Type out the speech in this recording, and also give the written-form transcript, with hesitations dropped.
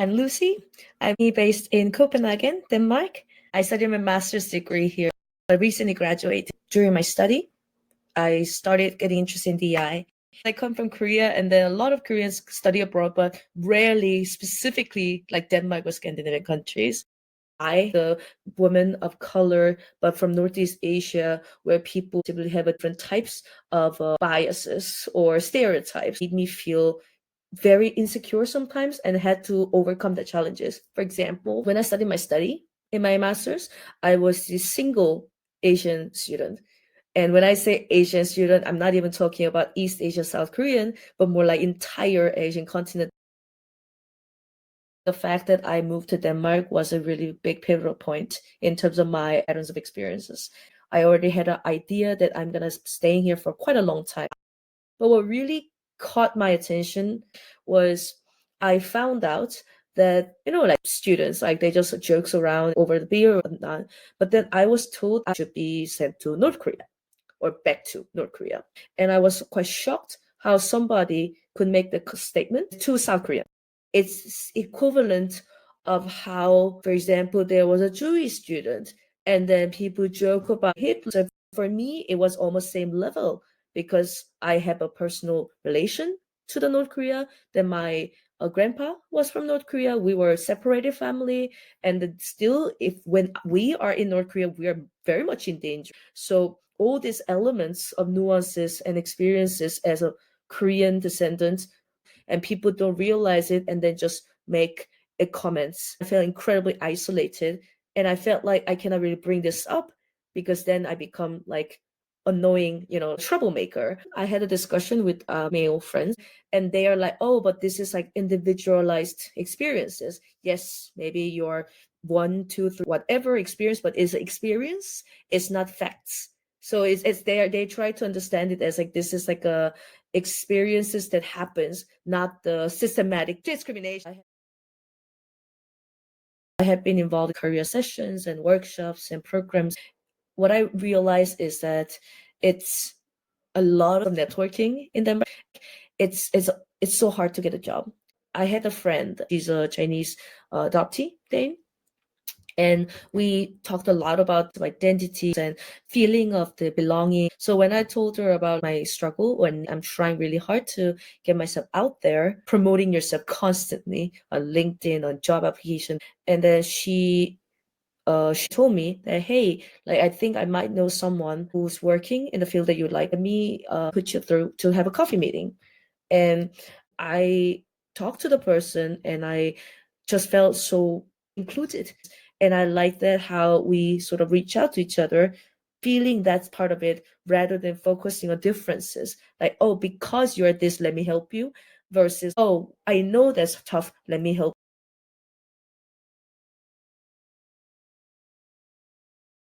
I'm Lucy. I'm based in Copenhagen, Denmark. I studied my master's degree here. I recently graduated. During my study, I started getting interested in DI. I come from Korea, and then a lot of Koreans study abroad, but rarely specifically like Denmark or Scandinavian countries. The woman of color, but from Northeast Asia, where people typically have different types of biases or stereotypes, made me feel very insecure sometimes and had to overcome the challenges. For example, when I studied my study in my master's, I was a single Asian student. And when I say Asian student, I'm not even talking about East Asia, South Korean, but more like entire Asian continent. The fact that I moved to Denmark was a really big pivotal point in terms of my patterns of experiences. I already had an idea that I'm gonna stay here for quite a long time. But what really caught my attention was I found out that, like students, like they just jokes around over the beer or whatnot. But then I was told I should be sent to North Korea or back to North Korea. And I was quite shocked how somebody could make the statement to South Korea. It's equivalent of how, for example, there was a Jewish student and then people joke about Hitler. For me, it was almost same level because I have a personal relation to the North Korea. Then my grandpa was from North Korea. We were a separated family, and still, if when we are in North Korea, we are very much in danger. So all these elements of nuances and experiences as a Korean descendant, and people don't realize it, and then just make comments. I felt incredibly isolated, and I felt like I cannot really bring this up because then I become like annoying, troublemaker. I had a discussion with male friends, and they are like, oh, but this is like individualized experiences. Yes, maybe you're 1, 2, 3 whatever experience, but it's experience, it's not facts. So it's they try to understand it as like this is like a experiences that happens, not the systematic discrimination. I have been involved in career sessions and workshops and programs. What I realized is that it's a lot of networking in Denmark. It's so hard to get a job. I had a friend, she's a Chinese adoptee, Dane, and we talked a lot about identities and feeling of the belonging. So when I told her about my struggle, when I'm trying really hard to get myself out there, promoting yourself constantly on LinkedIn, on job application, and then she told me that, hey, like I think I might know someone who's working in the field that you like. Let me put you through to have a coffee meeting. And I talked to the person, and I just felt so included. And I like that how we sort of reach out to each other, feeling that's part of it rather than focusing on differences. Like, oh, because you're this, let me help you, versus, oh, I know that's tough, let me help